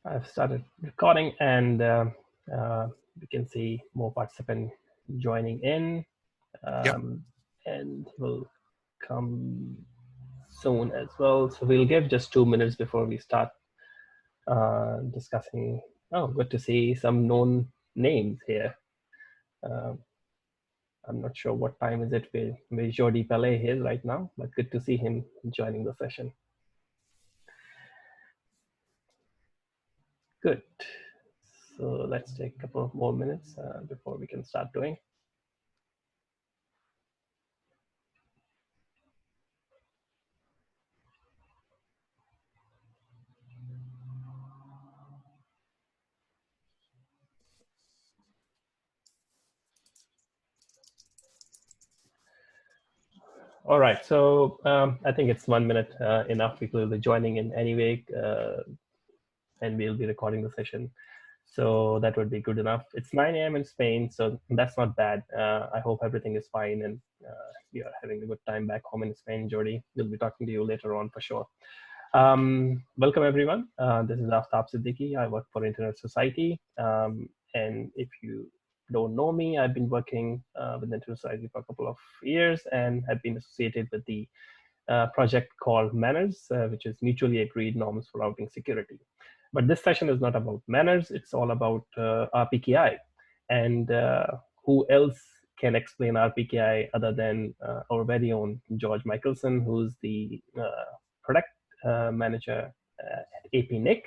I've started recording, and we can see more participants joining in, Yep. and will come soon as well. So we'll give just 2 minutes before we start discussing. Oh, good to see some known names here. Um, I'm not sure what time is it where Jordi Pelé is right now, but good to see him joining the session. Good. So let's take a couple of more minutes before we can start doing. All right, so I think it's 1 minute enough. People will be joining in anyway, and we'll be recording the session. So that would be good enough. It's 9 a.m. in Spain, so that's not bad. I hope everything is fine and you're having a good time back home in Spain, Jordi. We'll be talking to you later on for sure. Welcome, everyone. This is Aftab Siddiqui. I work for Internet Society. And if you don't know me, I've been working with Internet Society for a couple of years and have been associated with the project called MANRS, which is Mutually Agreed Norms for Routing Security. But this session is not about MANRS. It's all about RPKI. And who else can explain RPKI other than our very own George Michelson, who's the product manager at APNIC.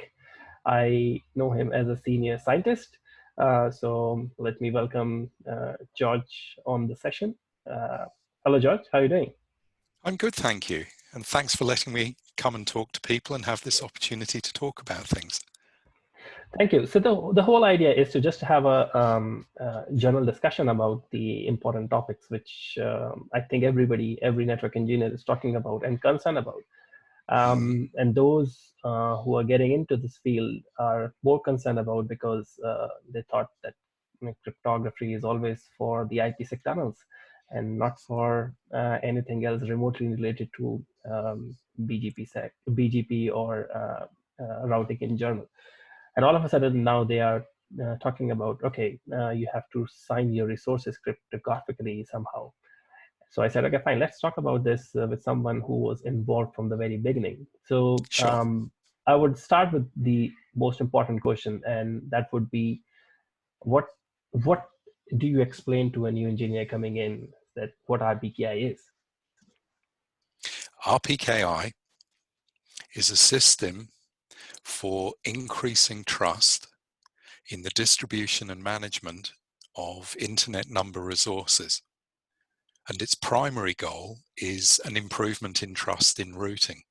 I know him as a senior scientist. So let me welcome George on the session. Hello, George. How are you doing? I'm good, thank you. And thanks for letting me come and talk to people and have this opportunity to talk about things. Thank you. So the whole idea is to just have a general discussion about the important topics, which I think every network engineer is talking about and concerned about. And those who are getting into this field are more concerned about because they thought that cryptography is always for the IPsec tunnels and not for anything else remotely related to BGP or routing in general. And all of a sudden now they are talking about, okay, you have to sign your resources cryptographically somehow. So I said, okay, fine, let's talk about this with someone who was involved from the very beginning. So Sure. I would start with the most important question, and that would be, what do you explain to a new engineer coming in that what RPKI is? RPKI is a system for increasing trust in the distribution and management of internet number resources. And its primary goal is an improvement in trust in routing.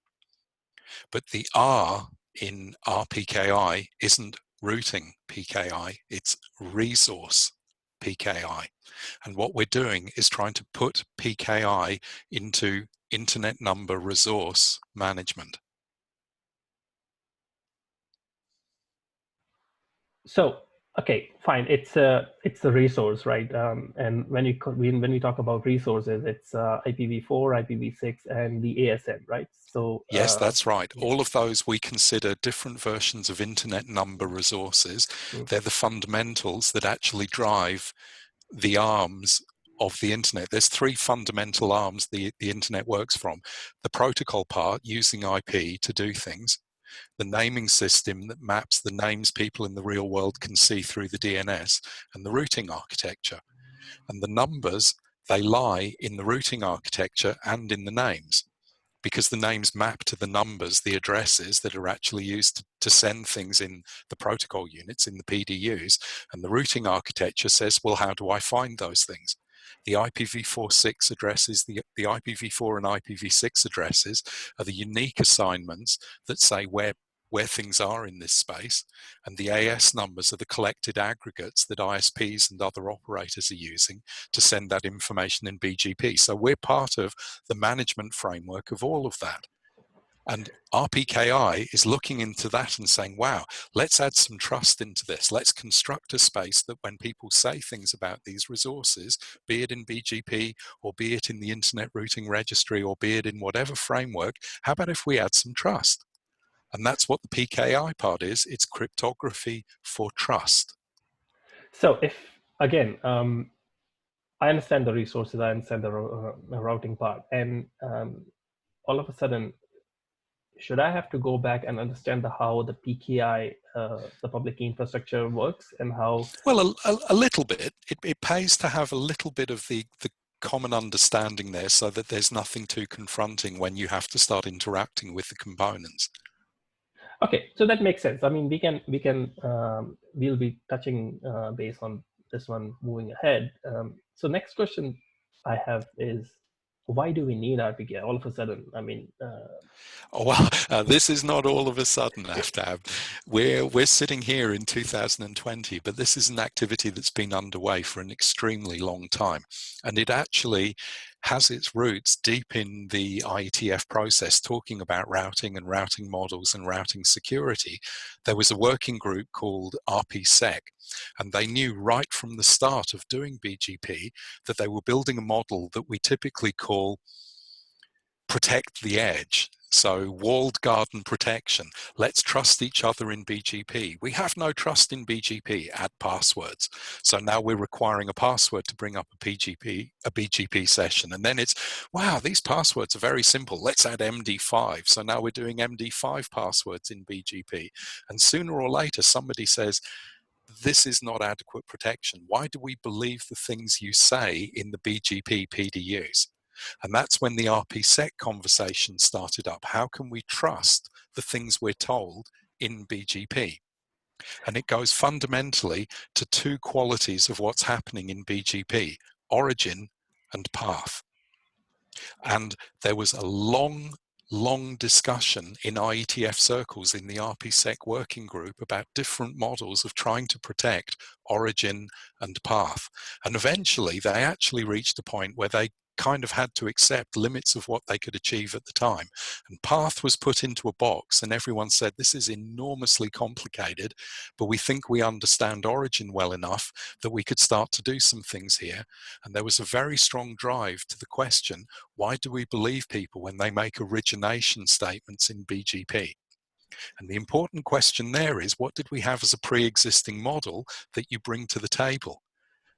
But the R in RPKI isn't routing PKI, it's resource PKI. And what we're doing is trying to put PKI into internet number resource management. So okay, fine. It's a resource, right? And when we talk about resources, it's IPv4, IPv6, and the ASN, right? So Yes, that's right. yeah. All of those we consider different versions of internet number resources. They're the fundamentals that actually drive the arms of the internet. There's three fundamental arms the internet works from. The protocol part, using IP to do things. The naming system that maps the names people in the real world can see through the DNS, and the routing architecture. And the numbers, they lie in the routing architecture and in the names, because the names map to the numbers, the addresses that are actually used to send things in the protocol units, in the PDUs. And the routing architecture says, well, how do I find those things? The IPv4-6 addresses, the IPv4 and IPv6 addresses are the unique assignments that say where things are in this space, and the AS numbers are the collected aggregates that ISPs and other operators are using to send that information in BGP. So we're part of the management framework of all of that. And RPKI is looking into that and saying, wow, let's add some trust into this. Let's construct a space that when people say things about these resources, be it in BGP or be it in the Internet Routing Registry or be it in whatever framework, how about if we add some trust? And that's what the PKI part is. It's cryptography for trust. So if, again, I understand the resources, I understand the routing part, and all of a sudden, should I have to go back and understand how the PKI, the public key infrastructure works, and how? Well, a little bit. It pays to have a little bit of the common understanding there so that there's nothing too confronting when you have to start interacting with the components. Okay, so that makes sense. I mean, we'll be touching base on this one moving ahead. So next question I have is, why do we need RPKI all of a sudden? I mean, Oh, well, this is not all of a sudden, Aftab. We're sitting here in 2020, but this is an activity that's been underway for an extremely long time. And it actually has its roots deep in the IETF process, talking about routing and routing models and routing security. There was a working group called RPSec, and they knew right from the start of doing BGP that they were building a model that we typically call protect the edge. So walled garden protection. Let's trust each other in BGP. We have no trust in BGP. Add passwords. So now we're requiring a password to bring up a BGP session. And then it's, wow, these passwords are very simple. Let's add MD5. So now we're doing MD5 passwords in BGP. And sooner or later, somebody says, this is not adequate protection. Why do we believe the things you say in the BGP PDUs? And that's when the RPSec conversation started up. How can we trust the things we're told in BGP? And it goes fundamentally to two qualities of what's happening in BGP: origin and path. And there was a long discussion in IETF circles in the RPSec working group about different models of trying to protect origin and path. And eventually they actually reached a point where they kind of had to accept limits of what they could achieve at the time. And path was put into a box, and everyone said, this is enormously complicated, but we think we understand origin well enough that we could start to do some things here. And there was a very strong drive to the question, why do we believe people when they make origination statements in BGP? And the important question there is, what did we have as a pre-existing model that you bring to the table?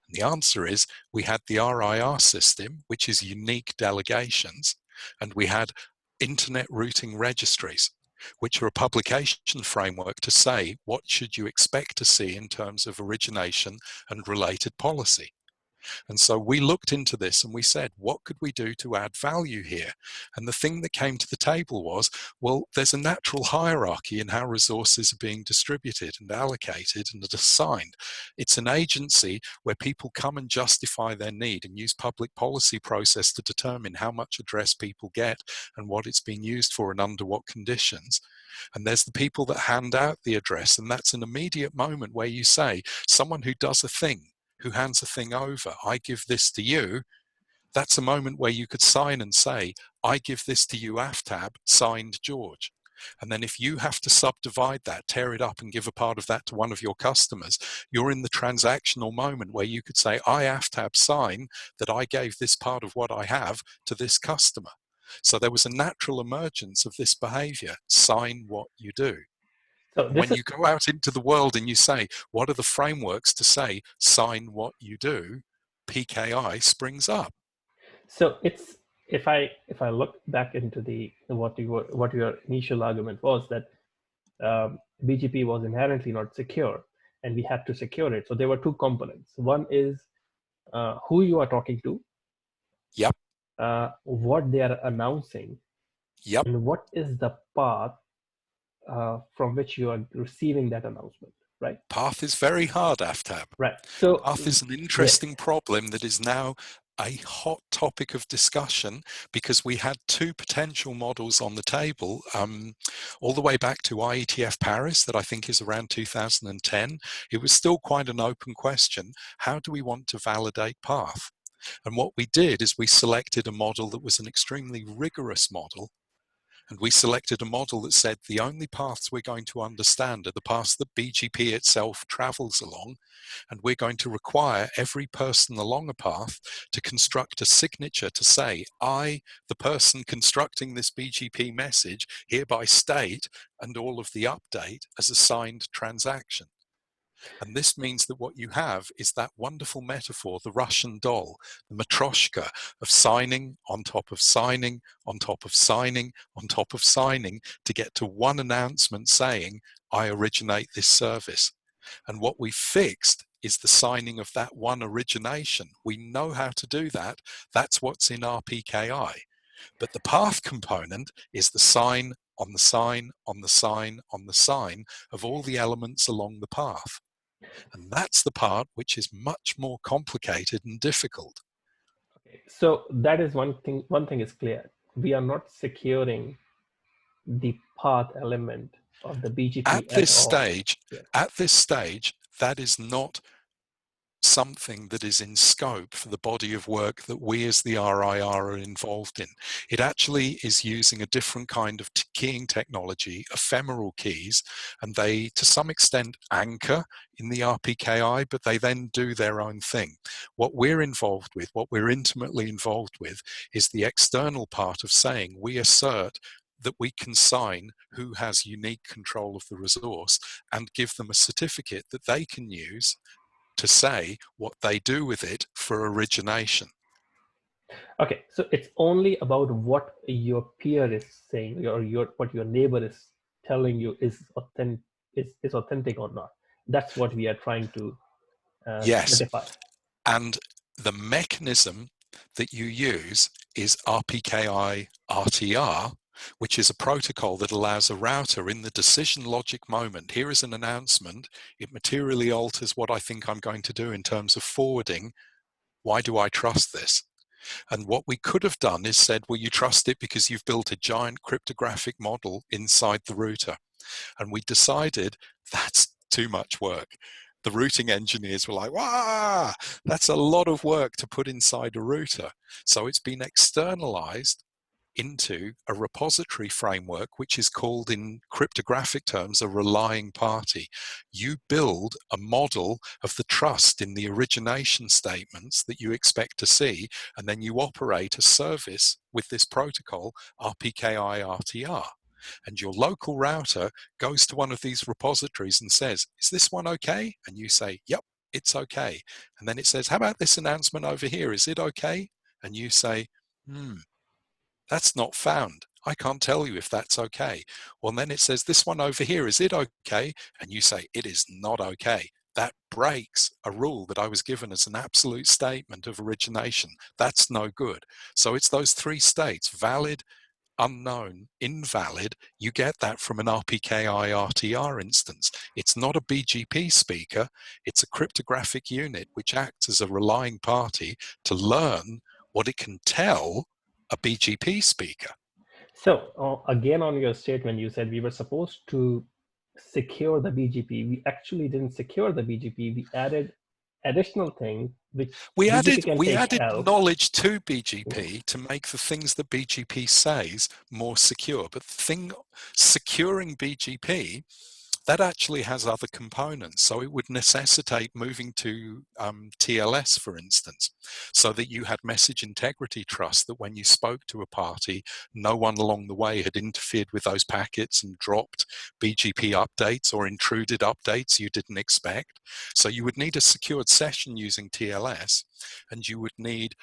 And the answer is, we had the RIR system, which is unique delegations, and we had internet routing registries, which are a publication framework to say, what should you expect to see in terms of origination and related policy? And so we looked into this and we said, what could we do to add value here? And the thing that came to the table was, well, there's a natural hierarchy in how resources are being distributed and allocated and assigned. It's an agency where people come and justify their need and use public policy process to determine how much address people get and what it's being used for and under what conditions. And there's the people that hand out the address, and that's an immediate moment where you say, someone who does a thing, who hands a thing over, I give this to you, that's a moment where you could sign and say, I give this to you, Aftab, signed George. And then if you have to subdivide that, tear it up and give a part of that to one of your customers, you're in the transactional moment where you could say, I, Aftab, sign that I gave this part of what I have to this customer. So there was a natural emergence of this behavior, sign what you do. so When this is you go out into the world and you say, what are the frameworks to say, sign what you do, PKI springs up. so it's if I look back into the what your initial argument was, that BGP was inherently not secure, and we had to secure it. So there were two components. One is who you are talking to, Yep, what they are announcing, yep. and what is the path from which you are receiving that announcement, right? Path is very hard, Aftab. Right. So Path is an yes. interesting problem that is now a hot topic of discussion, because we had two potential models on the table all the way back to IETF Paris, that I think is around 2010. It was still quite an open question. How do we want to validate path? And what we did is we selected a model that was an extremely rigorous model, And we selected a model that said the only paths we're going to understand are the paths that BGP itself travels along, and we're going to require every person along a path to construct a signature to say, I, the person constructing this BGP message, hereby state, and all of the update as a signed transaction. And this means that what you have is that wonderful metaphor, the Russian doll, the matryoshka of signing on top of signing on top of signing on top of signing to get to one announcement saying, I originate this service. And what we fixed is the signing of that one origination. We know how to do that. That's what's in RPKI. But the path component is the sign on the sign on the sign on the sign of all the elements along the path. And that's the part which is much more complicated and difficult. Okay. So that is one thing. One thing is clear. We are not securing the path element of the BGP at all. Yeah. At this stage, that is not something that is in scope for the body of work that we as the RIR are involved in. It actually is using a different kind of keying technology, ephemeral keys, and they to some extent anchor in the RPKI, but they then do their own thing. What we're involved with, what we're intimately involved with, is the external part of saying we assert that we can sign who has unique control of the resource and give them a certificate that they can use to say what they do with it for origination. Okay, so it's only about what your peer is saying, or what your neighbor is telling you is authentic or not. That's what we are trying to Yes, certify. and the mechanism that you use is RPKI RTR, which is a protocol that allows a router in the decision logic moment. Here is an announcement. It materially alters what I think I'm going to do in terms of forwarding. Why do I trust this? And what we could have done is said, well, you trust it because you've built a giant cryptographic model inside the router. And we decided that's too much work. The routing engineers were like, wow, that's a lot of work to put inside a router. So it's been externalized into a repository framework, which is called in cryptographic terms a relying party. You build a model of the trust in the origination statements that you expect to see, and then you operate a service with this protocol, RPKI RTR. And your local router goes to one of these repositories and says, is this one okay? And you say, yep, it's okay. And then it says, how about this announcement over here? Is it okay? And you say, that's not found. I can't tell you if that's okay. Well, then it says, this one over here, is it okay? And you say, it is not okay. That breaks a rule that I was given as an absolute statement of origination. That's no good. So it's those three states, valid, unknown, invalid. You get that from an RPKI RTR instance. It's not a BGP speaker. It's a cryptographic unit which acts as a relying party to learn what it can tell a BGP speaker. So again, on your statement, you said we were supposed to secure the BGP. We actually didn't secure the BGP. We added additional thing which We BGP can take added help. knowledge to BGP to make the things that BGP says more secure. But the thing securing BGP, that actually has other components. So it would necessitate moving to TLS, for instance, so that you had message integrity trust, that when you spoke to a party, no one along the way had interfered with those packets and dropped BGP updates or intruded updates you didn't expect. So you would need a secured session using TLS, and you would need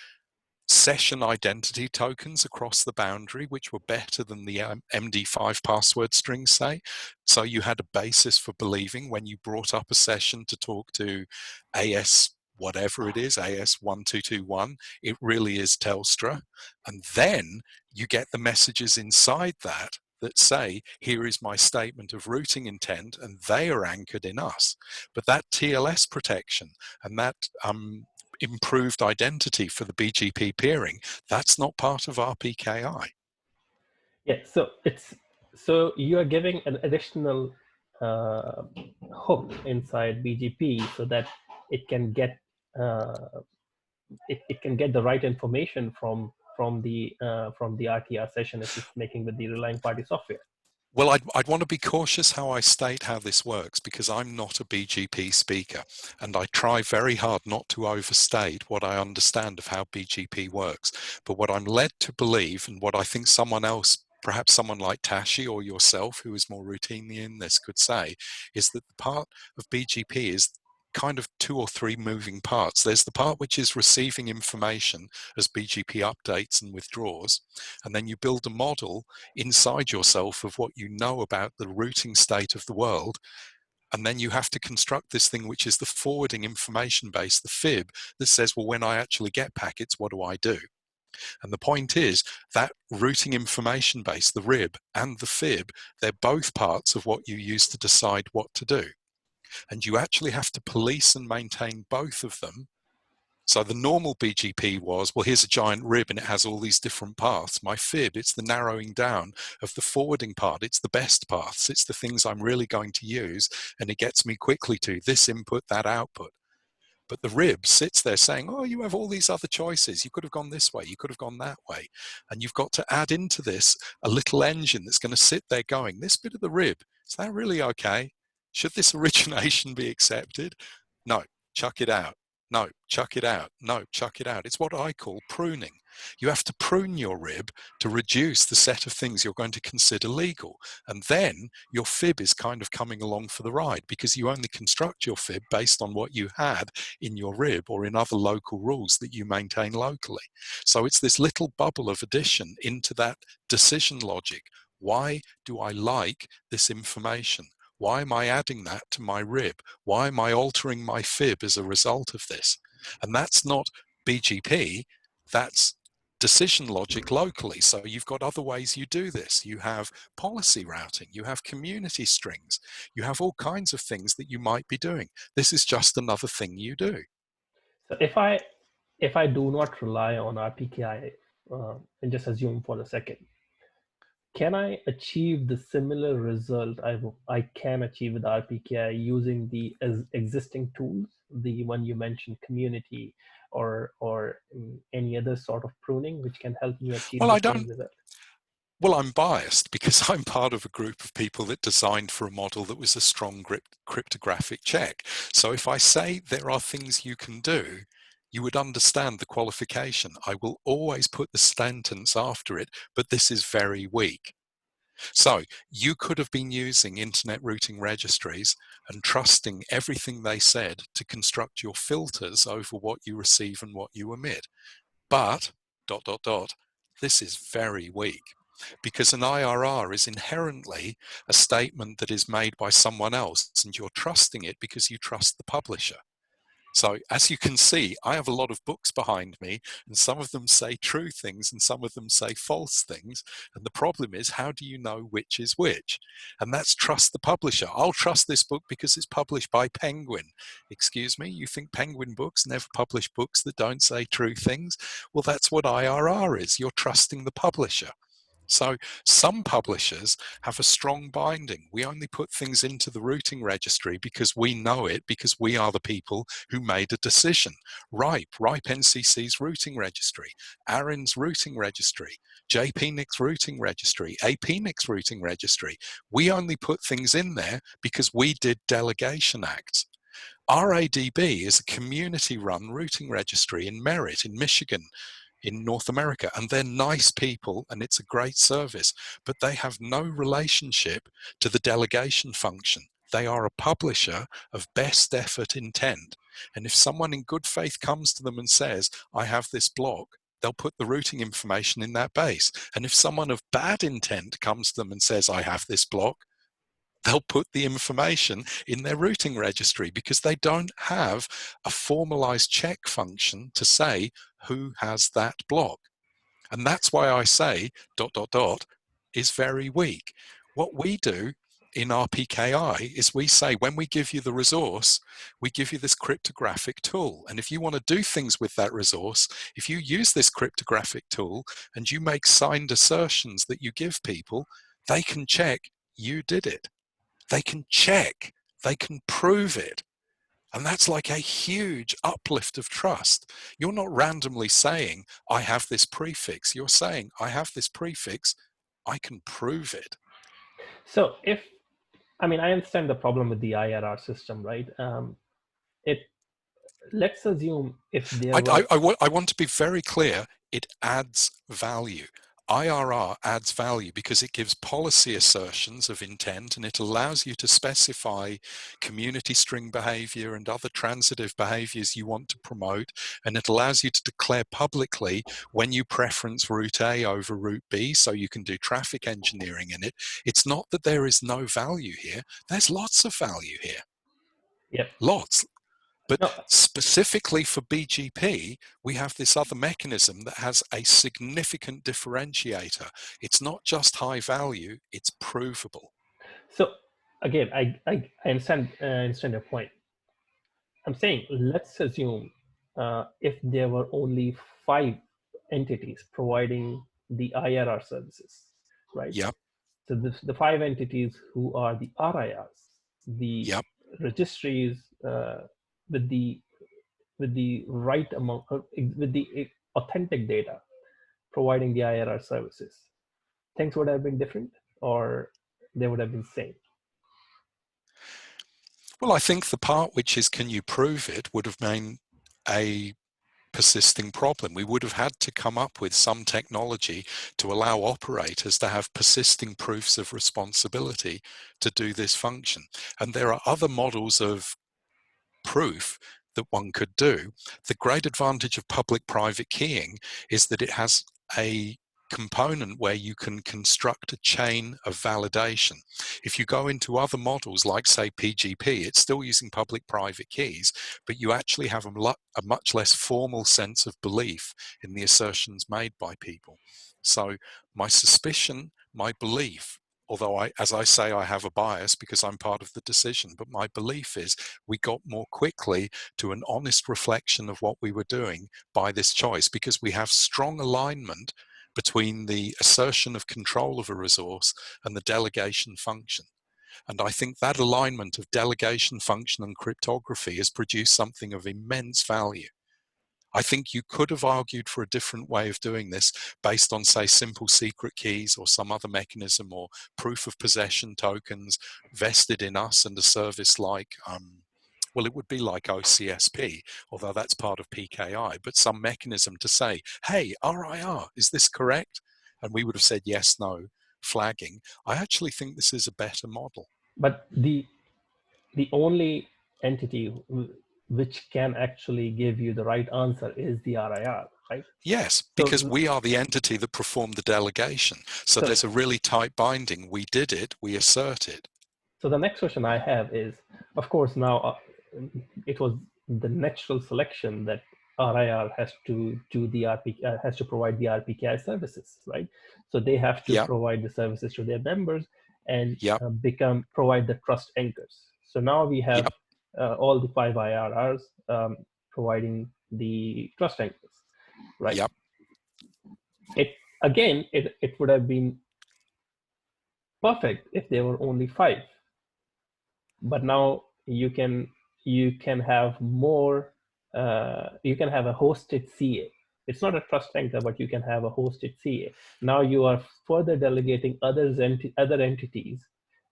session identity tokens across the boundary, which were better than the MD5 password strings say. So you had a basis for believing when you brought up a session to talk to AS whatever it is, AS1221, it really is Telstra. And then you get the messages inside that say, here is my statement of routing intent, and they are anchored in us. But that TLS protection and that improved identity for the BGP peering, that's not part of RPKI. Yeah, so you are giving an additional hook inside BGP so that it can get it can get the right information from from the RTR session if it's making with the relying party software? Well, I'd want to be cautious how I state how this works, because I'm not a BGP speaker, and I try very hard not to overstate what I understand of how BGP works. But what I'm led to believe, and what I think someone else, perhaps someone like Tashi or yourself, who is more routinely in this, could say, is that the part of BGP is kind of 2 or 3 moving parts. There's the part which is receiving information as BGP updates and withdraws, and then you build a model inside yourself of what you know about the routing state of the world, and then you have to construct this thing which is the forwarding information base, the fib, that says, well, when I actually get packets, what do I do? And the point is that routing information base, the RIB and the fib, they're both parts of what you use to decide what to do. And you actually have to police and maintain both of them. So the normal BGP was, well, here's a giant RIB and it has all these different paths. My fib, it's the narrowing down of the forwarding part. It's the best paths. It's the things I'm really going to use, and it gets me quickly to this input, that output. But the RIB sits there saying, oh, you have all these other choices. You could have gone this way. You could have gone that way. And you've got to add into this a little engine that's going to sit there going, this bit of the RIB, is that really okay? Should this origination be accepted? No, chuck it out. No, chuck it out. No, chuck it out. It's what I call pruning. You have to prune your RIB to reduce the set of things you're going to consider legal. And then your fib is kind of coming along for the ride, because you only construct your fib based on what you had in your RIB or in other local rules that you maintain locally. So it's this little bubble of addition into that decision logic. Why do I like this information? Why am I adding that to my RIB? Why am I altering my fib as a result of this? And that's not BGP, that's decision logic locally. So you've got other ways you do this. You have policy routing, you have community strings, you have all kinds of things that you might be doing. This is just another thing you do. So if I do not rely on RPKI, and just assume for a second, can I achieve the similar result I can achieve with RPKI using the existing tools, the one you mentioned, community, or any other sort of pruning, which can help me achieve Well, the same result? Well, I'm biased because I'm part of a group of people that designed for a model that was a strong cryptographic check. So if I say there are things you can do, you would understand the qualification. I will always put the sentence after it, but this is very weak. So you could have been using internet routing registries and trusting everything they said to construct your filters over what you receive and what you emit. But, ... this is very weak, because an IRR is inherently a statement that is made by someone else, and you're trusting it because you trust the publisher. So as you can see, I have a lot of books behind me, and some of them say true things and some of them say false things. And the problem is, how do you know which is which? And that's trust the publisher. I'll trust this book because it's published by Penguin. Excuse me, you think Penguin Books never publish books that don't say true things? Well, that's what IRR is. You're trusting the publisher. So some publishers have a strong binding. We only put things into the routing registry because we know it, because we are the people who made a decision. RIPE NCC's routing registry, ARIN's routing registry, JPNIC's routing registry, APNIC's routing registry. We only put things in there because we did delegation acts. RADB is a community-run routing registry in Merritt in Michigan, in North America, and they're nice people and it's a great service, but they have no relationship to the delegation function. They are a publisher of best effort intent, and if someone in good faith comes to them and says, I have this block, they'll put the routing information in that base. And if someone of bad intent comes to them and says, I have this block, they'll put the information in their routing registry, because they don't have a formalized check function to say who has that block. And that's why I say ... is very weak. What we do in RPKI is we say, when we give you the resource, we give you this cryptographic tool. And if you want to do things with that resource, if you use this cryptographic tool and you make signed assertions that you give people, they can check you did it. They can check, they can prove it. And that's like a huge uplift of trust. You're not randomly saying, I have this prefix. You're saying, I have this prefix, I can prove it. So I understand the problem with the IRR system, right? It Let's assume if there were. I want to be very clear, it adds value. IRR adds value because it gives policy assertions of intent, and it allows you to specify community string behavior and other transitive behaviors you want to promote, and it allows you to declare publicly when you preference route A over route B, so you can do traffic engineering in it. It's not that there is no value here. There's lots of value here. Yep. Lots. But No, specifically for BGP, we have this other mechanism that has a significant differentiator. It's not just high value, it's provable. so again, I understand your point. I'm saying let's assume if there were only 5 entities providing the IRR services, right? Yep, So the 5 entities who are the RIRs, the yep. registries with the right amount, with the authentic data providing the IRR services, things would have been different, or they would have been same. Well, I think the part which is can you prove it would have been a persisting problem. We would have had to come up with some technology to allow operators to have persisting proofs of responsibility to do this function. And there are other models of proof that one could do. The great advantage of public-private keying is that it has a component where you can construct a chain of validation. If you go into other models like, say, PGP, it's still using public-private keys, but you actually have a much less formal sense of belief in the assertions made by people. So my suspicion, my belief, although as I say, I have a bias because I'm part of the decision, but my belief is we got more quickly to an honest reflection of what we were doing by this choice, because we have strong alignment between the assertion of control of a resource and the delegation function. And I think that alignment of delegation function and cryptography has produced something of immense value. I think you could have argued for a different way of doing this based on, say, simple secret keys or some other mechanism, or proof of possession tokens vested in us and a service like, well, it would be like OCSP, although that's part of PKI, but some mechanism to say, hey, RIR, is this correct? And we would have said yes, no, flagging. I actually think this is a better model. But the only entity which can actually give you the right answer is the RIR, right? Yes, because So, we are the entity that performed the delegation. So so, there's a really tight binding. We did it, we assert it. so the next question I have is, of course, now it was the natural selection that RIR has to do the has to provide the RPKI services, right? So they have to Yep, provide the services to their members and yep, provide the trust anchors. So now we have yep, all the 5 IRRs providing the trust anchors, right? yep. It would have been perfect if there were only 5, but now you can have more. You can have a hosted CA. It's not a trust anchor, but you can have a hosted CA. Now you are further delegating other entities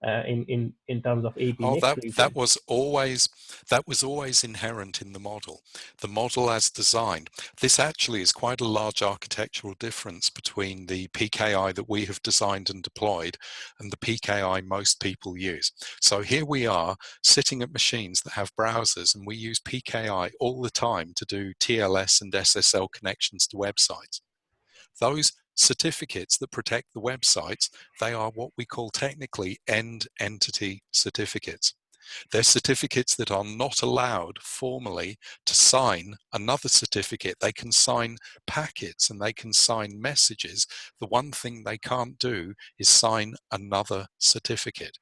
in terms of Oh, APNIC that region. was always inherent in the model. The model as designed. This actually is quite a large architectural difference between the PKI that we have designed and deployed and the PKI most people use. So here we are sitting at machines that have browsers, and we use PKI all the time to do TLS and SSL connections to websites. Those certificates that protect the websites, they are what we call technically end entity certificates. They're certificates that are not allowed formally to sign another certificate. They can sign packets and they can sign messages. The one thing they can't do is sign another certificate.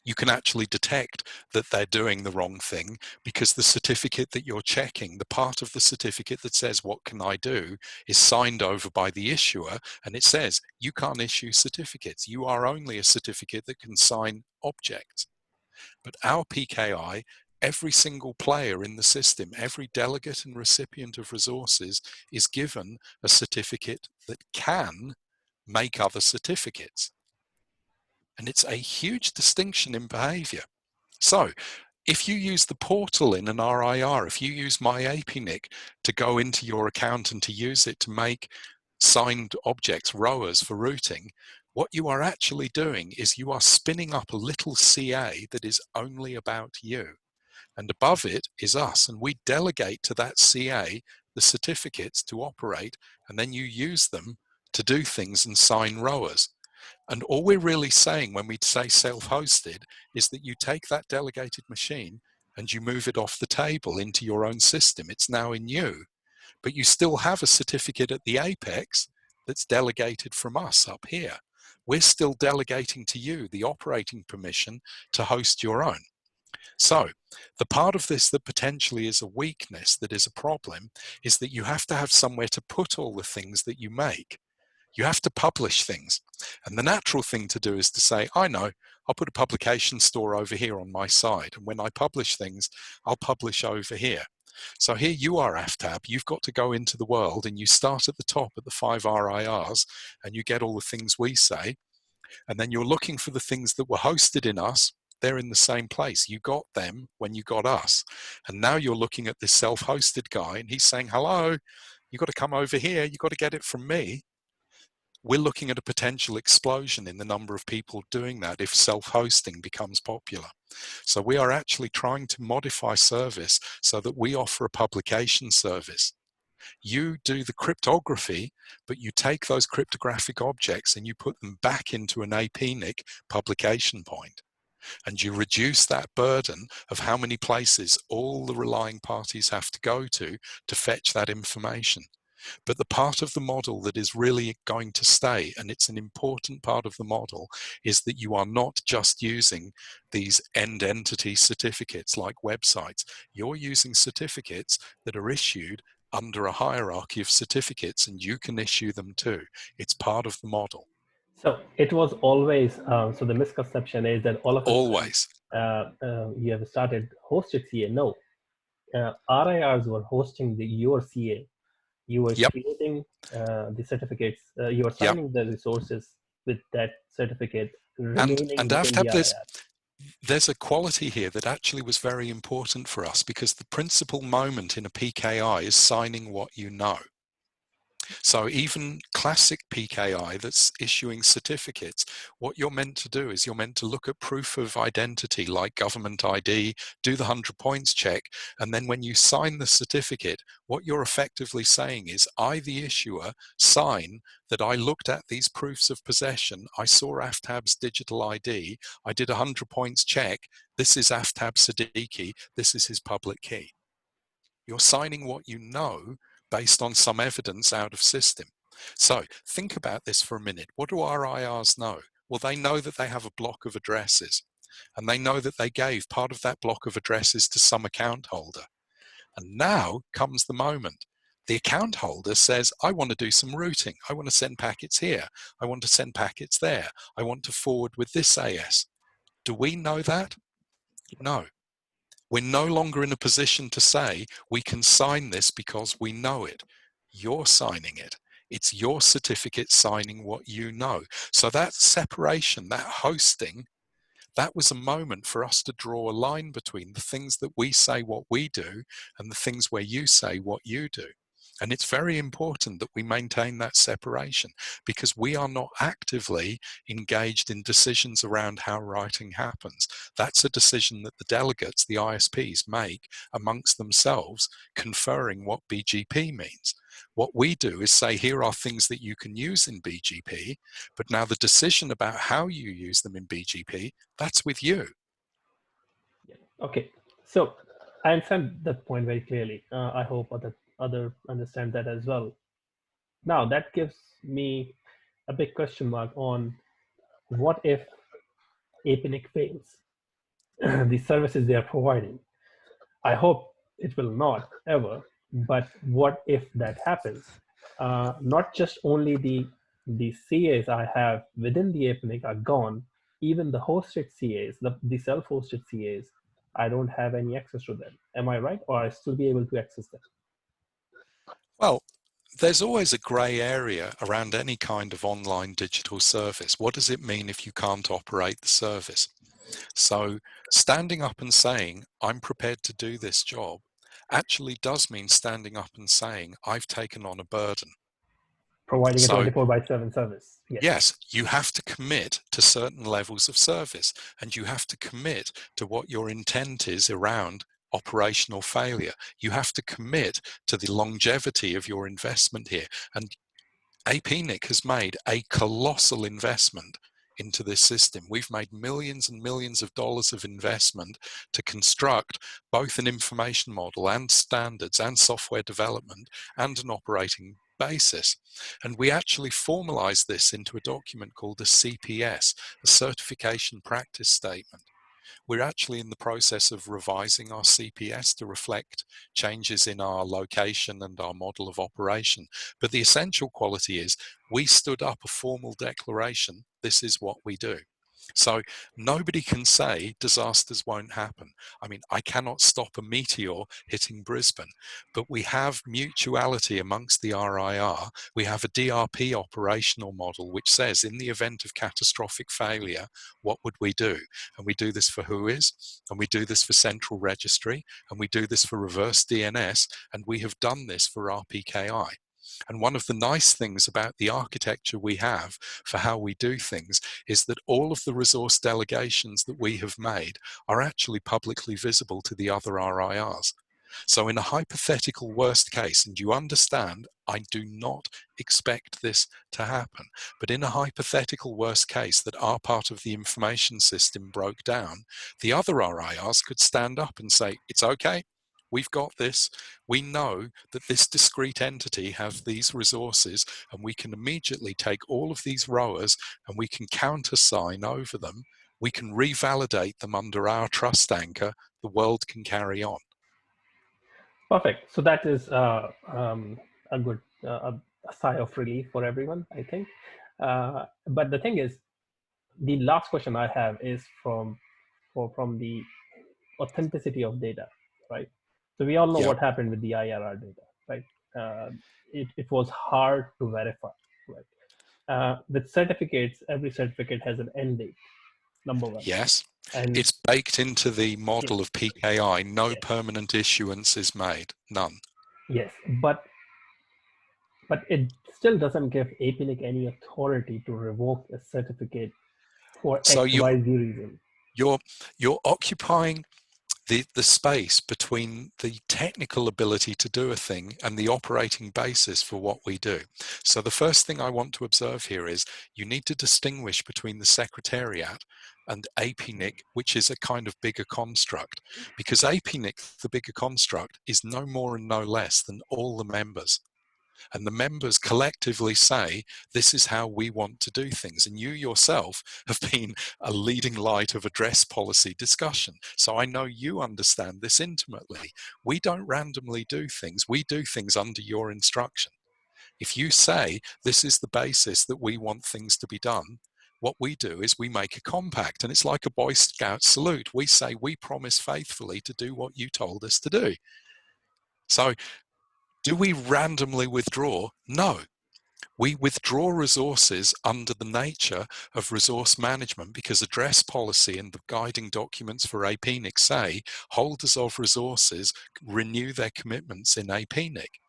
You can actually detect that they're doing the wrong thing because the certificate that you're checking, the part of the certificate that says, what can I do, is signed over by the issuer, and it says, you can't issue certificates. You are only a certificate that can sign objects. But our PKI every single player in the system, every delegate and recipient of resources is given a certificate that can make other certificates. And it's a huge distinction in behavior. So if you use the portal in an RIR, if you use my APNIC to go into your account and to use it to make signed objects, rowers for routing, what you are actually doing is you are spinning up a little CA that is only about you. And above it is us, and we delegate to that CA the certificates to operate, and then you use them to do things and sign rowers. And all we're really saying when we say self-hosted is that you take that delegated machine and you move it off the table into your own system. It's now in you, but you still have a certificate at the apex that's delegated from us up here. We're still delegating to you the operating permission to host your own. So the part of this that potentially is a weakness, that is a problem, is that you have to have somewhere to put all the things that you make. You have to publish things. And the natural thing to do is to say, I know, I'll put a publication store over here on my side. And when I publish things, I'll publish over here. So here you are, AFTAB, you've got to go into the world and you start at the top at the 5 RIRs and you get all the things we say. And then you're looking for the things that were hosted in us. They're in the same place. You got them when you got us. And now you're looking at this self-hosted guy and he's saying, hello, you've got to come over here. You've got to get it from me. We're looking at a potential explosion in the number of people doing that if self-hosting becomes popular. So we are actually trying to modify service so that we offer a publication service. You do the cryptography, but you take those cryptographic objects and you put them back into an APNIC publication point. And you reduce that burden of how many places all the relying parties have to go to fetch that information. But the part of the model that is really going to stay, and it's an important part of the model, is that you are not just using these end entity certificates like websites. You're using certificates that are issued under a hierarchy of certificates, and you can issue them too. It's part of the model. So it was always, so the misconception is that all of a Always. sudden, you have started hosted CA. No, RIRs were hosting your CA. You were Yep. creating the certificates. You were Yep. signing the resources with that certificate remaining And within the RIR. There's a quality here that actually was very important for us, because the principal moment in a PKI is signing what you know. So even classic PKI that's issuing certificates, what you're meant to do is you're meant to look at proof of identity like government ID, do the 100 points check, and then when you sign the certificate, what you're effectively saying is, I, the issuer, sign that I looked at these proofs of possession, I saw AFTAB's digital ID, I did a 100 points check, this is AFTAB Siddiqui, this is his public key. You're signing what you know based on some evidence out of system. So think about this for a minute. What do RIRs know? Well, they know that they have a block of addresses, and they know that they gave part of that block of addresses to some account holder. And now comes the moment. The account holder says, I want to do some routing. I want to send packets here. I want to send packets there. I want to forward with this AS. Do we know that? No. We're no longer in a position to say we can sign this because we know it. You're signing it. It's your certificate signing what you know. So that separation, that hosting, that was a moment for us to draw a line between the things that we say what we do and the things where you say what you do. And it's very important that we maintain that separation, because we are not actively engaged in decisions around how writing happens. That's a decision that the delegates, the ISPs, make amongst themselves, conferring what BGP means. What we do is say, here are things that you can use in BGP, but now the decision about how you use them in BGP, that's with you. Okay, so I understand that point very clearly. I hope other understand that as well. Now that gives me a big question mark on what if APNIC fails the services they are providing. I hope it will not ever, but what if that happens? Not just only the CAs I have within the APNIC are gone, even the hosted CAs, the self-hosted CAs I don't have any access to them. Am I right? Or I still be able to access them? Well, there's always a grey area around any kind of online digital service. What does it mean if you can't operate the service? So standing up and saying, I'm prepared to do this job, actually does mean standing up and saying, I've taken on a burden. Providing a So 24/7 service. Yes. yes, you have to commit to certain levels of service, and you have to commit to what your intent is around operational failure. You have to commit to the longevity of your investment here. And APNIC has made a colossal investment into this system. We've made millions and millions of dollars of investment to construct both an information model and standards and software development and an operating basis. And we actually formalized this into a document called a CPS, a certification practice statement. We're actually in the process of revising our CPS to reflect changes in our location and our model of operation. But the essential quality is we stood up a formal declaration, this is what we do. So nobody can say disasters won't happen. I mean, I cannot stop a meteor hitting Brisbane, but we have mutuality amongst the RIR. We have a DRP operational model which says in the event of catastrophic failure, what would we do? And we do this for WHOIS, and we do this for Central Registry, and we do this for Reverse DNS, and we have done this for RPKI. And one of the nice things about the architecture we have for how we do things is that all of the resource delegations that we have made are actually publicly visible to the other RIRs. So in a hypothetical worst case, and you understand, I do not expect this to happen, but in a hypothetical worst case that our part of the information system broke down, the other RIRs could stand up and say, it's okay, we've got this. We know that this discrete entity has these resources, and we can immediately take all of these rowers and we can countersign over them. We can revalidate them under our trust anchor. The world can carry on. Perfect. So that is a good a sigh of relief for everyone, I think. But the thing is, the last question I have is from the authenticity of data, right? So we all know Yeah. what happened with the IRR data, right? It was hard to verify, right? With certificates, every certificate has an end date, number one. Yes. And It's baked into the model yes, of PKI. No yes, permanent issuance is made. None. yes, but it still doesn't give APNIC any authority to revoke a certificate for So XYZ reason. you're occupying the space between the technical ability to do a thing and the operating basis for what we do. So the first thing I want to observe here is you need to distinguish between the Secretariat and APNIC, which is a kind of bigger construct, because APNIC, the bigger construct, is no more and no less than all the members. And the members collectively say, this is how we want to do things. And you yourself have been a leading light of address policy discussion. So I know you understand this intimately. We don't randomly do things. We do things under your instruction. If you say, this is the basis that we want things to be done, what we do is we make a compact, and it's like a Boy Scout salute. We say, we promise faithfully to do what you told us to do. So do we randomly withdraw? No. We withdraw resources under the nature of resource management because address policy and the guiding documents for APNIC say holders of resources renew their commitments in APNIC.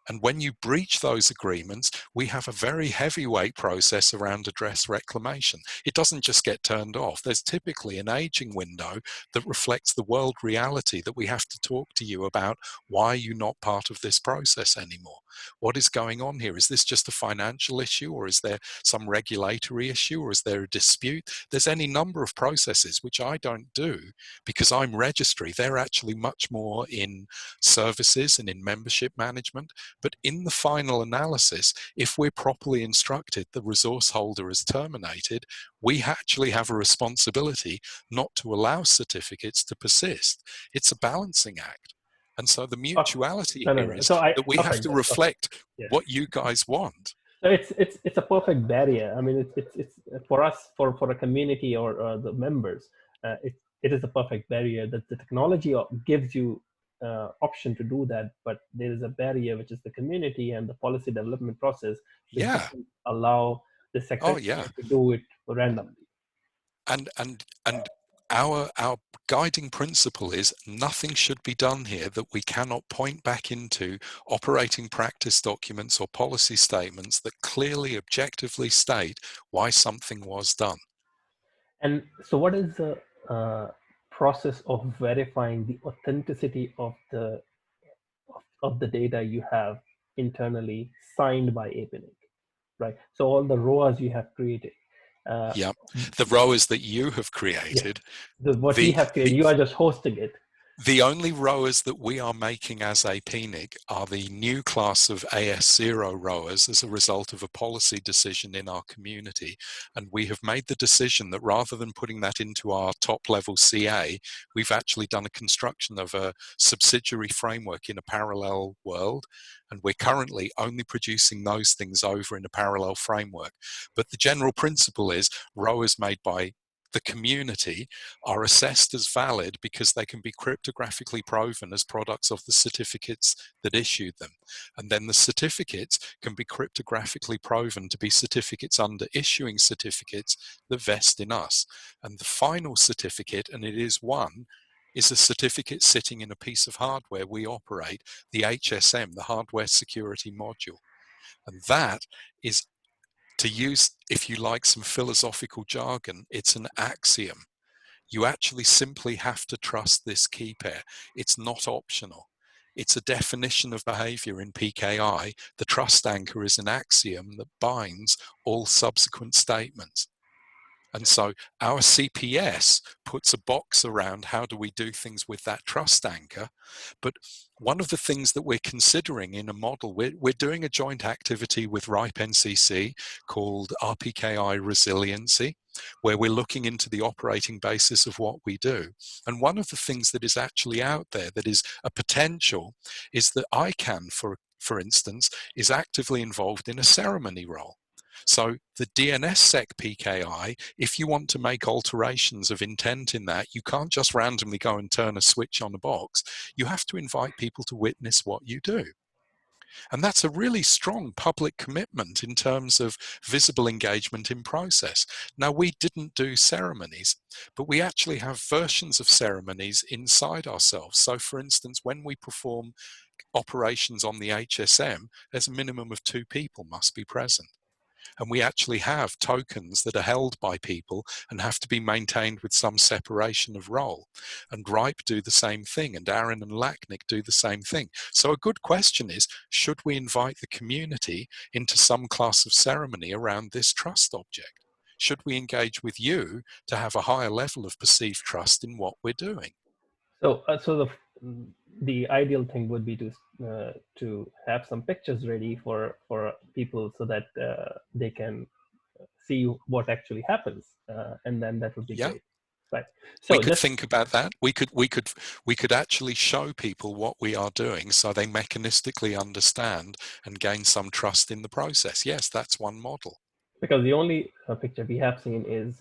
And when you breach those agreements, we have a very heavyweight process around address reclamation. It doesn't just get turned off. There's typically an aging window that reflects the world reality that we have to talk to you about. Why are you not part of this process anymore? What is going on here? Is this just a financial issue, or is there some regulatory issue, or is there a dispute? There's any number of processes which I don't do because I'm registry. They're actually much more in services and in membership management. But in the final analysis, if we're properly instructed the resource holder is terminated, we actually have a responsibility not to allow certificates to persist. It's a balancing act. And so the mutuality here is So that we have to reflect what you guys want. So it's a perfect barrier. I mean, it's for us, for a community or the members. it is a perfect barrier that the technology gives you option to do that, but there is a barrier, which is the community and the policy development process, which Yeah. doesn't allow the Oh, secretary yeah. to do it randomly. And our guiding principle is nothing should be done here that we cannot point back into operating practice documents or policy statements that clearly, objectively state why something was done. And so what is the process of verifying the authenticity of the data you have internally signed by APNIC, right? So all the ROAs you have created. Yeah, the ROAs that you have Yeah, created, what we have created, you are just hosting it. the only ROAs that we are making as APNIC are the new class of AS0 ROAs as a result of a policy decision in our community. And we have made the decision that rather than putting that into our top level CA, we've actually done a construction of a subsidiary framework in a parallel world. And we're currently only producing those things over in a parallel framework. But the general principle is ROAs made by the community are assessed as valid because they can be cryptographically proven as products of the certificates that issued them. And then the certificates can be cryptographically proven to be certificates under issuing certificates that vest in us. And the final certificate, and it is one, is a certificate sitting in a piece of hardware we operate, the HSM, the hardware security module. And that is, to use, if you like, some philosophical jargon, it's an axiom. You actually simply have to trust this key pair. It's not optional. It's a definition of behavior in PKI. The trust anchor is an axiom that binds all subsequent statements. And so our CPS puts a box around how do we do things with that trust anchor. But one of the things that we're considering in a model, we're doing a joint activity with RIPE NCC called RPKI resiliency, where we're looking into the operating basis of what we do. And one of the things that is actually out there that is a potential is that ICANN, for instance, is actively involved in a ceremony role. So the DNSSEC PKI, if you want to make alterations of intent in that, you can't just randomly go and turn a switch on a box. You have to invite people to witness what you do. And that's a really strong public commitment in terms of visible engagement in process. Now, we didn't do ceremonies, but we actually have versions of ceremonies inside ourselves. So for instance, when we perform operations on the HSM, there's a minimum of 2 people must be present. And we actually have tokens that are held by people and have to be maintained with some separation of role. And RIPE do the same thing, and Aaron and LACNIC do the same thing. So a good question is, should we invite the community into some class of ceremony around this trust object? Should we engage with you to have a higher level of perceived trust in what we're doing? So, the ideal thing would be to have some pictures ready for people so that they can see what actually happens, and then that would be Yeah. great, right? We So could just think about that. We could actually show people what we are doing so they mechanistically understand and gain some trust in the process. Yes, that's one model. because the only picture we have seen is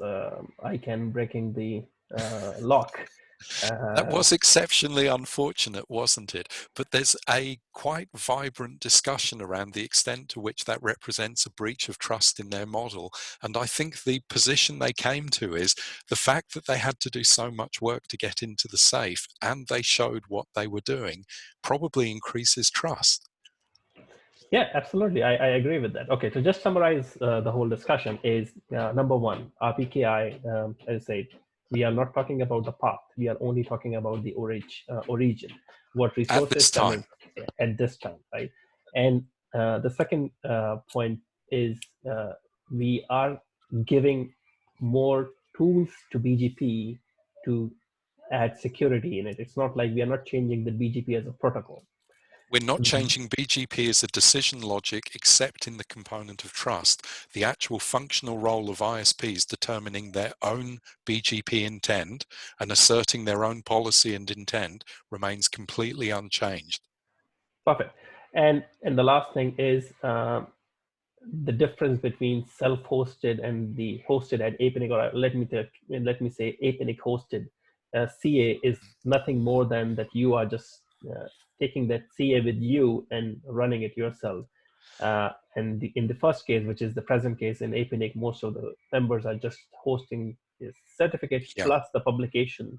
ICANN breaking the lock. That was exceptionally unfortunate, wasn't it? But there's a quite vibrant discussion around the extent to which that represents a breach of trust in their model. And I think the position they came to is the fact that they had to do so much work to get into the safe and they showed what they were doing probably increases trust. Yeah, absolutely. I agree with that. Okay, to just summarize the whole discussion is number one, RPKI, as I said, we are not talking about the path. We are only talking about the origin, what At resources this coming time, at this time, right? And the second point is we are giving more tools to BGP to add security in it. It's not like we are not changing the BGP as a protocol. we're not changing BGP as a decision logic except in the component of trust. The actual functional role of ISPs determining their own BGP intent and asserting their own policy and intent remains completely unchanged. Perfect. And the last thing is the difference between self-hosted and the hosted at APNIC, or let me say APNIC hosted CA is nothing more than that you are just taking that CA with you and running it yourself. And in the first case, which is the present case in APNIC, most of the members are just hosting this certificate Yeah. plus the publication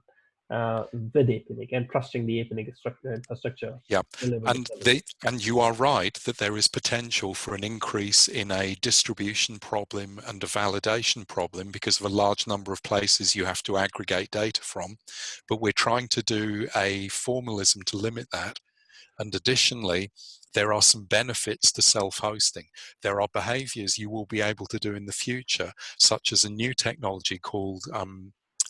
with APNIC and trusting the APNIC infrastructure. Yeah, and you are right that there is potential for an increase in a distribution problem and a validation problem because of a large number of places you have to aggregate data from. But we're trying to do a formalism to limit that. And additionally, there are some benefits to self-hosting. There are behaviors you will be able to do in the future, such as a new technology called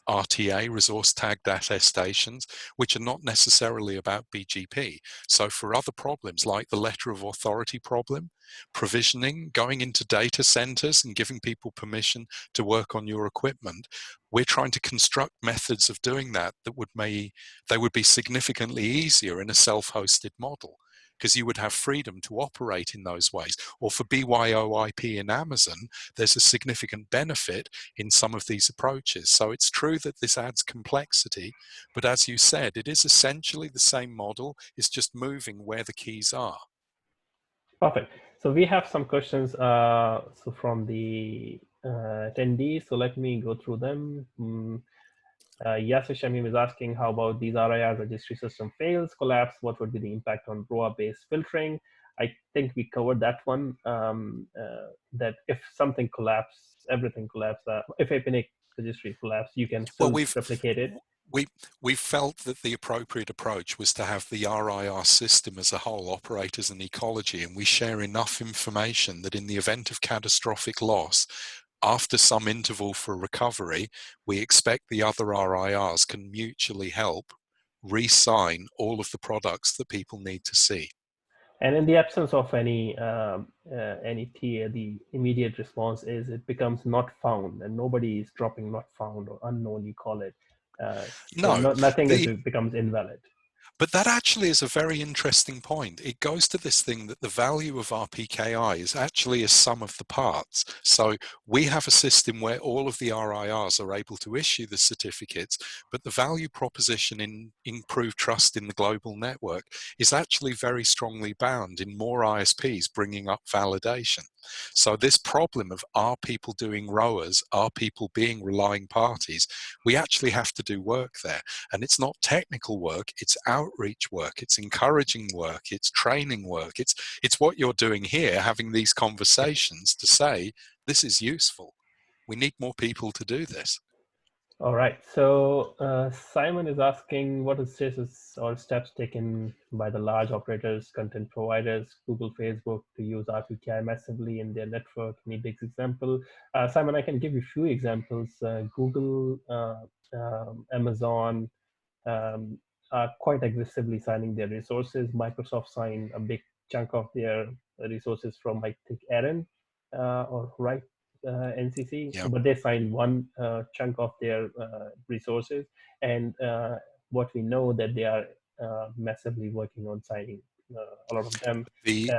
RTA, resource tagged attestations, which are not necessarily about BGP. So for other problems like the letter of authority problem, provisioning, going into data centers and giving people permission to work on your equipment, we're trying to construct methods of doing that they would be significantly easier in a self-hosted model, because you would have freedom to operate in those ways. Or for BYOIP in Amazon, there's a significant benefit in some of these approaches. So it's true that this adds complexity, but as you said, it is essentially the same model. It's just moving where the keys are. Perfect. So we have some questions from the attendees. So let me go through them. Yasir Shamim is asking, how about these RIR registry system fails, collapse? What would be the impact on ROA-based filtering? I think we covered that one, that if something collapses, everything collapses. If APNIC registry collapses, you can still replicate it. We felt that the appropriate approach was to have the RIR system as a whole operate as an ecology, and we share enough information that in the event of catastrophic loss, after some interval for recovery, we expect the other RIRs can mutually help re-sign all of the products that people need to see. And in the absence of any TA, the immediate response is it becomes not found, and nobody is dropping not found or unknown, you call it. Nothing becomes invalid. But that actually is a very interesting point. It goes to this thing that the value of RPKI is actually a sum of the parts. So we have a system where all of the RIRs are able to issue the certificates, but the value proposition in improved trust in the global network is actually very strongly bound in more ISPs bringing up validation. So this problem of are people doing ROAs, are people being relying parties, we actually have to do work there. And it's not technical work, it's outreach work, it's encouraging work, it's training work, it's what you're doing here, having these conversations to say, this is useful. We need more people to do this. All right, so Simon is asking, what is status or steps taken by the large operators, content providers, Google, Facebook, to use RPKI massively in their network? Any big example? Simon, I can give you a few examples. Google, Amazon are quite aggressively signing their resources. Microsoft signed a big chunk of their resources from, I think, Aaron, or right? NCC, Yeah. but they signed one chunk of their resources, and what we know that they are massively working on signing a lot of them. The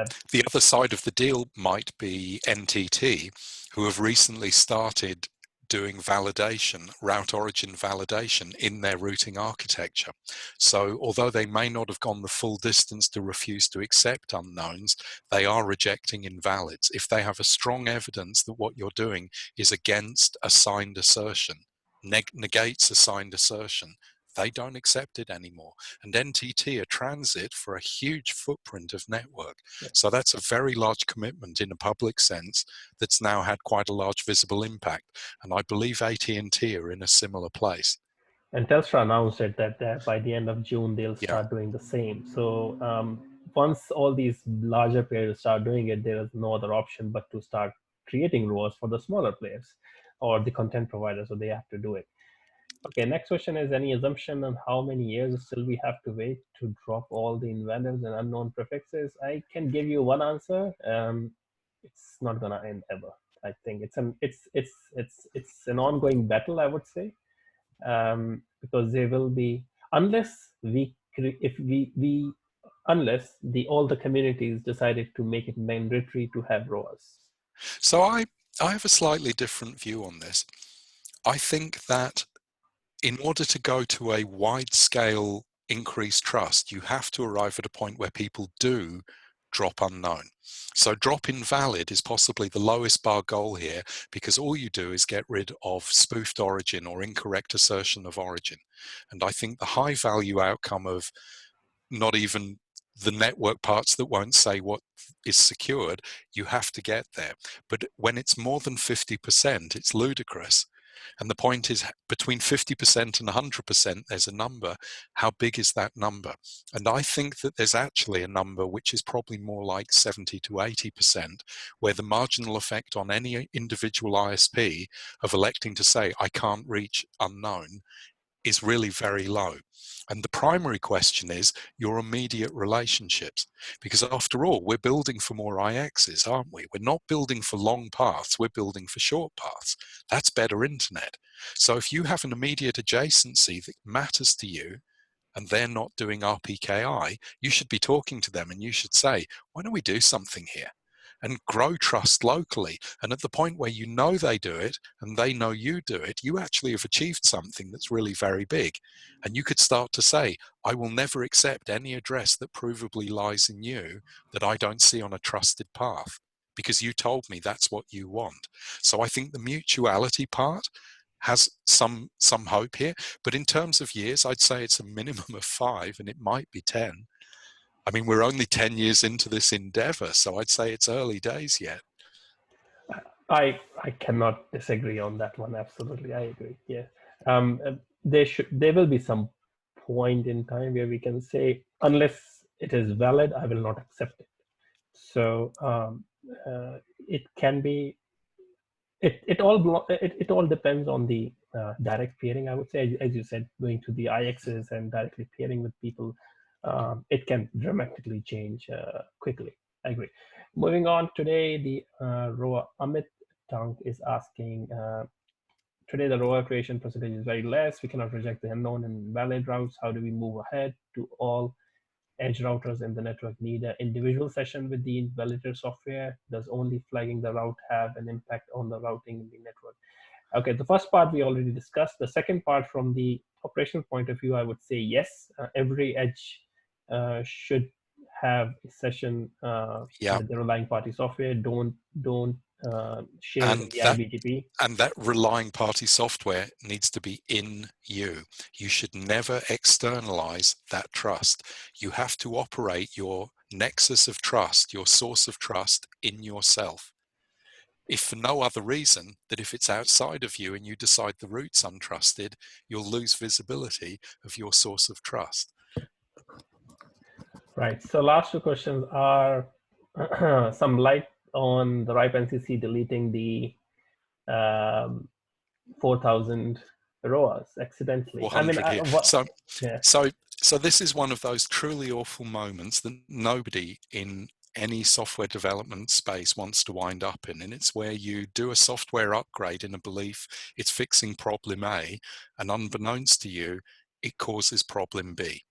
other side of the deal might be NTT, who have recently started doing validation, route origin validation in their routing architecture. So although they may not have gone the full distance to refuse to accept unknowns, they are rejecting invalids. If they have a strong evidence that what you're doing is against a signed assertion, negates a signed assertion, they don't accept it anymore. And NTT are transit for a huge footprint of network. So that's a very large commitment in a public sense that's now had quite a large visible impact. And I believe AT&T are in a similar place. And Telstra announced it that by the end of June, they'll start doing the same. So once all these larger players start doing it, there is no other option but to start creating rules for the smaller players or the content providers, so they have to do it. Okay, next question is, any assumption on how many years still we have to wait to drop all the invalids and unknown prefixes? I can give you one answer. It's not gonna end ever. I think it's an ongoing battle, I would say, because there will be, unless all the communities decided to make it mandatory to have ROAs. So I have a slightly different view on this. I think that in order to go to a wide-scale increased trust, you have to arrive at a point where people do drop unknown. So drop invalid is possibly the lowest bar goal here, because all you do is get rid of spoofed origin or incorrect assertion of origin. And I think the high value outcome of not even the network parts that won't say what is secured, you have to get there. But when it's more than 50%, it's ludicrous. And the point is, between 50% and 100%, there's a number. How big is that number? And I think that there's actually a number which is probably more like 70 to 80%, where the marginal effect on any individual ISP of electing to say, I can't reach unknown, is really very low. And the primary question is your immediate relationships, because after all, we're building for more IXs, aren't we? We're not building for long paths, we're building for short paths. That's better internet. So if you have an immediate adjacency that matters to you, and they're not doing RPKI, you should be talking to them and you should say, why don't we do something here? And grow trust locally. And at the point where you know they do it and they know you do it, you actually have achieved something that's really very big. And you could start to say, I will never accept any address that provably lies in you that I don't see on a trusted path, because you told me that's what you want. So I think the mutuality part has some hope here. But in terms of years, I'd say it's a minimum of 5, and it might be 10. I mean, we're only 10 years into this endeavor, so I'd say it's early days yet. I cannot disagree on that one. Absolutely, I agree. Yeah, there will be some point in time where we can say, unless it is valid, I will not accept it. So it can be. It all depends on the direct peering. I would say, as you said, going to the IXs and directly peering with people, it can dramatically change quickly. I agree. Moving on, today the rower Amit Tank is asking, today the rower creation percentage is very less. We cannot reject the unknown and valid routes. How do we move ahead? To all edge routers in the network need an individual session with the validator software? Does only flagging the route have an impact on the routing in the network? Okay, the first part we already discussed. The second part, from the operational point of view, I would say yes. Every edge should have a session with the relying party software. Don't share And the IBGP. And that relying party software needs to be in you. You should never externalize that trust. You have to operate your nexus of trust, your source of trust, in yourself. If for no other reason that if it's outside of you and you decide the route's untrusted, you'll lose visibility of your source of trust. Right. So last two questions are some light on the RIPE NCC deleting the 4,000 ROAs accidentally. 400 I here. mean, yeah. So this is one of those truly awful moments that nobody in any software development space wants to wind up in. And it's where you do a software upgrade in a belief it's fixing problem A, and unbeknownst to you, it causes problem B.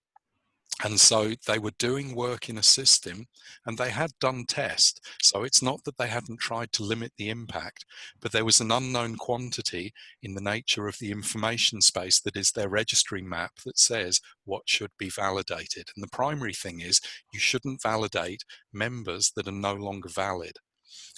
And so they were doing work in a system and they had done tests. So it's not that they hadn't tried to limit the impact, but there was an unknown quantity in the nature of the information space that is their registry map that says what should be validated. And the primary thing is you shouldn't validate members that are no longer valid.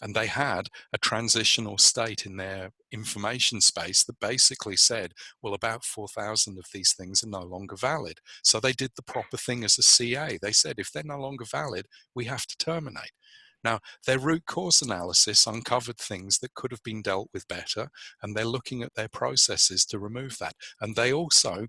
And they had a transitional state in their information space that basically said, well, about 4,000 of these things are no longer valid. So they did the proper thing as a CA. They said, if they're no longer valid, we have to terminate. Now, their root cause analysis uncovered things that could have been dealt with better, and they're looking at their processes to remove that. And they also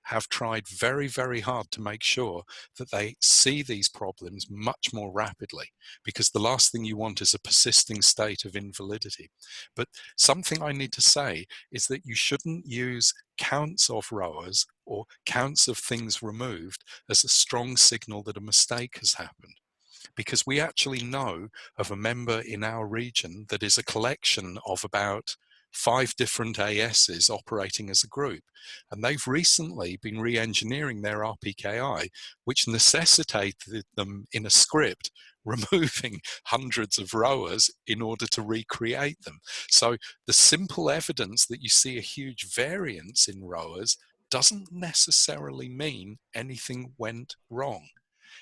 have tried very, very hard to make sure that they see these problems much more rapidly, because the last thing you want is a persisting state of invalidity. But something I need to say is that you shouldn't use counts of rowers or counts of things removed as a strong signal that a mistake has happened, because we actually know of a member in our region that is a collection of about 5 different ASs operating as a group. And they've recently been re-engineering their RPKI, which necessitated them in a script removing hundreds of rowers in order to recreate them. So the simple evidence that you see a huge variance in rowers doesn't necessarily mean anything went wrong.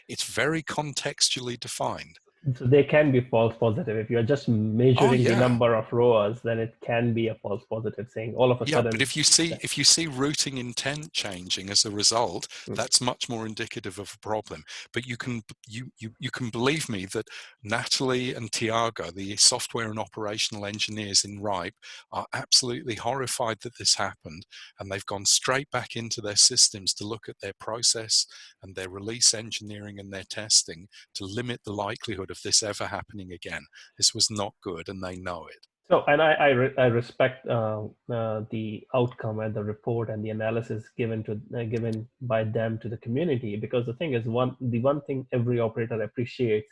It's very contextually defined. So they can be false positive. If you're just Oh measuring the yeah. number of rowers, then it can be a false positive, saying all of a Yeah, but sudden. if you see routing intent changing as a result, that's much more indicative of a problem. But you can believe me that Natalie and Tiago, the software and operational engineers in RIPE, are absolutely horrified that this happened, and they've gone straight back into their systems to look at their process and their release engineering and their testing to limit the likelihood of this ever happening again. This was not good, and they know it. So, and I respect the outcome and the report and the analysis given by them to the community, because the thing is, the one thing every operator appreciates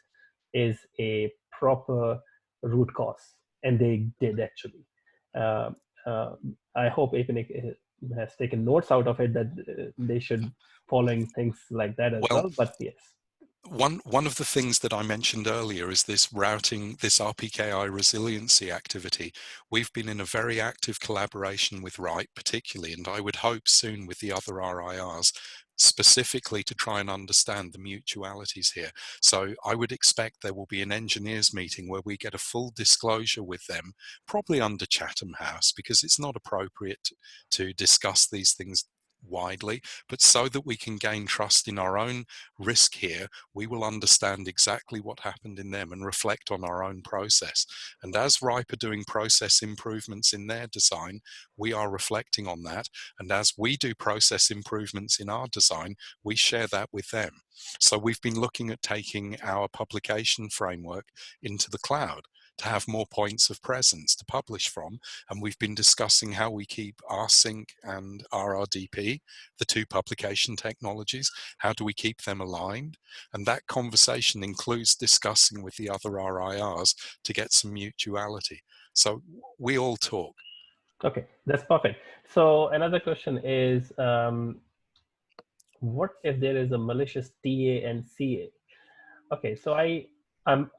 is a proper root cause, and they did actually. Uh, I hope APNIC has taken notes out of it that they should following things like that as well. But yes. One of the things that I mentioned earlier is this routing, this RPKI resiliency activity. We've been in a very active collaboration with RIPE particularly, and I would hope soon with the other RIRs, specifically to try and understand the mutualities here. So I would expect there will be an engineers meeting where we get a full disclosure with them, probably under Chatham House, because it's not appropriate to discuss these things widely, but so that we can gain trust in our own risk here, we will understand exactly what happened in them and reflect on our own process. And as RIPE are doing process improvements in their design, we are reflecting on that. And as we do process improvements in our design, we share that with them. So we've been looking at taking our publication framework into the cloud to have more points of presence to publish from. And we've been discussing how we keep rsync and RRDP, the two publication technologies, how do we keep them aligned? And that conversation includes discussing with the other RIRs to get some mutuality. So we all talk. Okay, that's perfect. So another question is, what if there is a malicious TA and CA? Okay, so I'm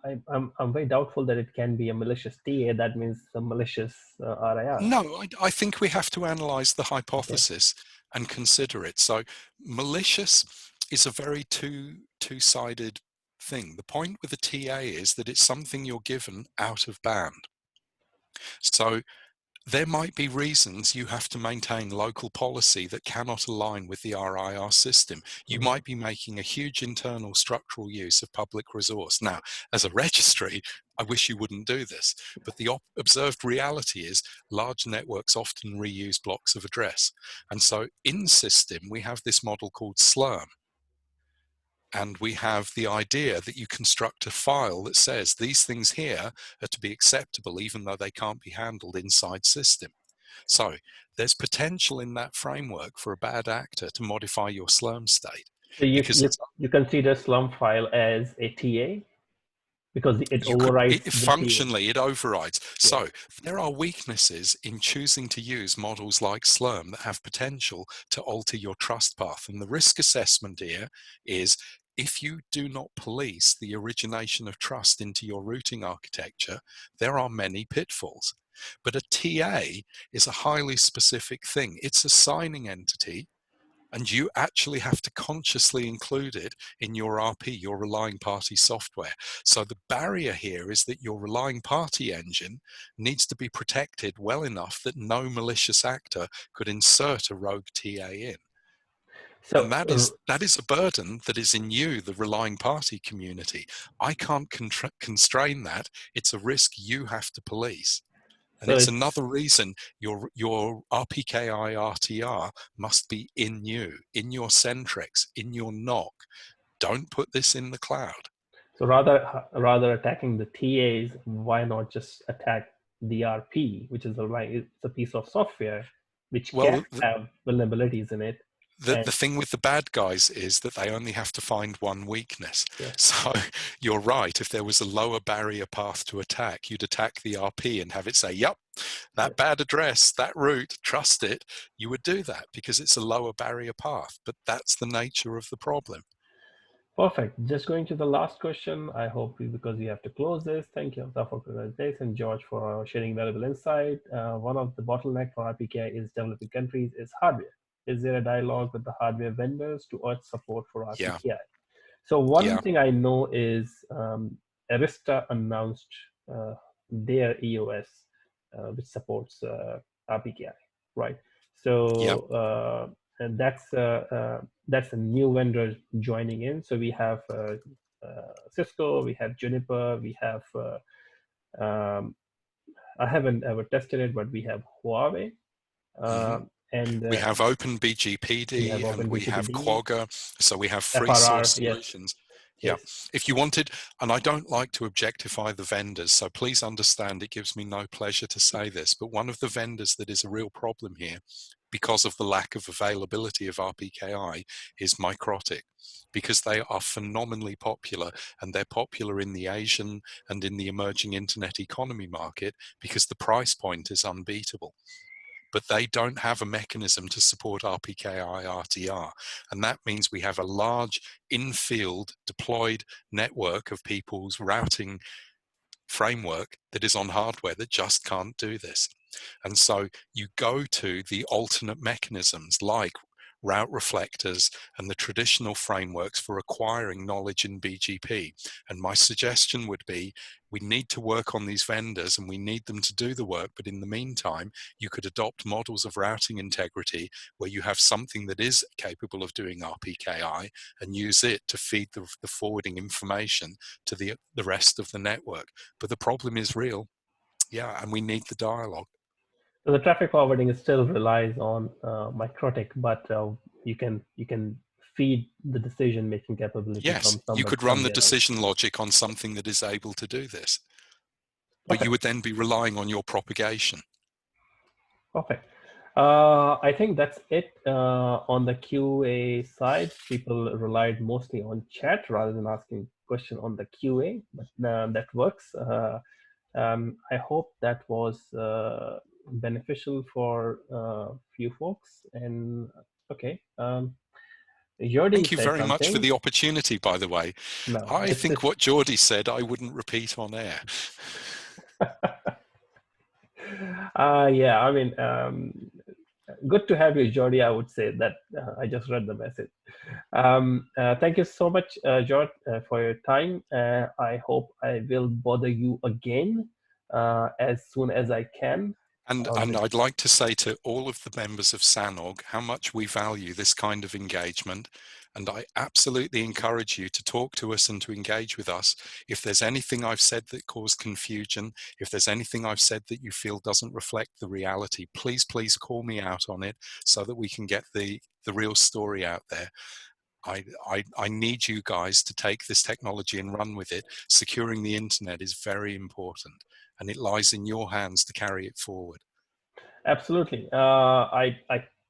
very doubtful that it can be a malicious TA. That means a malicious RIR. No, I think we have to analyze the Okay. hypothesis and consider it. So malicious is a very two-sided thing. The point with the TA is that it's something you're given out of band. So there might be reasons you have to maintain local policy that cannot align with the RIR system. You might be making a huge internal structural use of public resource. Now, as a registry, I wish you wouldn't do this, but the observed reality is large networks often reuse blocks of address. And so in system, we have this model called Slurm. And we have the idea that you construct a file that says these things here are to be acceptable even though they can't be handled inside system. So there's potential in that framework for a bad actor to modify your Slurm state. So you consider slum file as a TA because it overrides the functionally it overrides. Yeah. So there are weaknesses in choosing to use models like Slurm that have potential to alter your trust path. And the risk assessment here is, if you do not police the origination of trust into your routing architecture, there are many pitfalls. But a TA is a highly specific thing. It's a signing entity, and you actually have to consciously include it in your RP, your relying party software. So the barrier here is that your relying party engine needs to be protected well enough that no malicious actor could insert a rogue TA in. So And that is a burden that is in you, the relying party community. I can't constrain that. It's a risk you have to police. And it's another reason your RPKI RTR must be in you, in your Centrex, in your NOC. Don't put this in the cloud. So rather attacking the TAs, why not just attack the RP, which is it's a piece of software which can have vulnerabilities in it. The thing with the bad guys is that they only have to find one weakness. Yeah. So you're right. If there was a lower barrier path to attack, you'd attack the RP and have it say, yep, that bad address, that route, trust it. You would do that because it's a lower barrier path. But that's the nature of the problem. Perfect. Just going to the last question. I hope because we have to close this. Thank you, Amta, for this, and George for sharing valuable insight. One of the bottlenecks for RPKI is developing countries is hardware. Is there a dialogue with the hardware vendors to urge support for RPKI? Yeah. So one thing I know is Arista announced their EOS, which supports RPKI, right? So and that's a new vendor joining in. So we have Cisco, we have Juniper, we have I haven't ever tested it, but we have Huawei, and we have we have OpenBGPD and we have OpenBGPD, Quagga. So we have free FRR, source solutions. yes. If you wanted, and I don't like to objectify the vendors, so please understand it gives me no pleasure to say this, but one of the vendors that is a real problem here because of the lack of availability of RPKI is Microtic, because they are phenomenally popular, and they're popular in the Asian and in the emerging internet economy market because the price point is unbeatable. But they don't have a mechanism to support RPKI RTR. And that means we have a large in-field deployed network of people's routing framework that is on hardware that just can't do this. And so you go to the alternate mechanisms like route reflectors and the traditional frameworks for acquiring knowledge in BGP. And my suggestion would be we need to work on these vendors and we need them to do the work. But in the meantime, you could adopt models of routing integrity where you have something that is capable of doing RPKI and use it to feed the forwarding information to the rest of the network. But the problem is real. Yeah, and we need the dialogue. So the traffic forwarding still relies on Microtic, but you can feed the decision-making capability Yes, from you somebody could run the somewhere else. decision logic on something that is able to do this. But you would then be relying on your propagation. Perfect. I think that's it on the QA side. People relied mostly on chat rather than asking question on the QA, but that works. I hope that was beneficial for few folks. And okay, Jordi Thank you said very much for something. the opportunity, by the way. No, I think what Jordi said I wouldn't repeat on air. Yeah, I mean, good to have you, Jordi. I would say that I just read the message. Thank you so much, George, for your time. I hope I will bother you again as soon as I can. And I'd like to say to all of the members of SANOG how much we value this kind of engagement. And I absolutely encourage you to talk to us and to engage with us. If there's anything I've said that caused confusion, if there's anything I've said that you feel doesn't reflect the reality, please call me out on it so that we can get the real story out there. I need you guys to take this technology and run with it. Securing the internet is very important, and it lies in your hands to carry it forward. Absolutely. I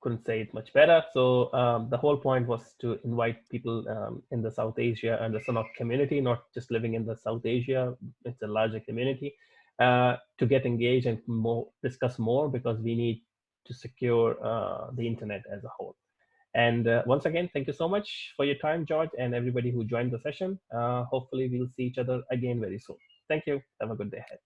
couldn't say it much better. So the whole point was to invite people in the South Asia and the SANOG community, not just living in the South Asia, it's a larger community, to get engaged and discuss more, because we need to secure the internet as a whole. And once again, thank you so much for your time, George, and everybody who joined the session. Hopefully we'll see each other again very soon. Thank you. Have a good day ahead.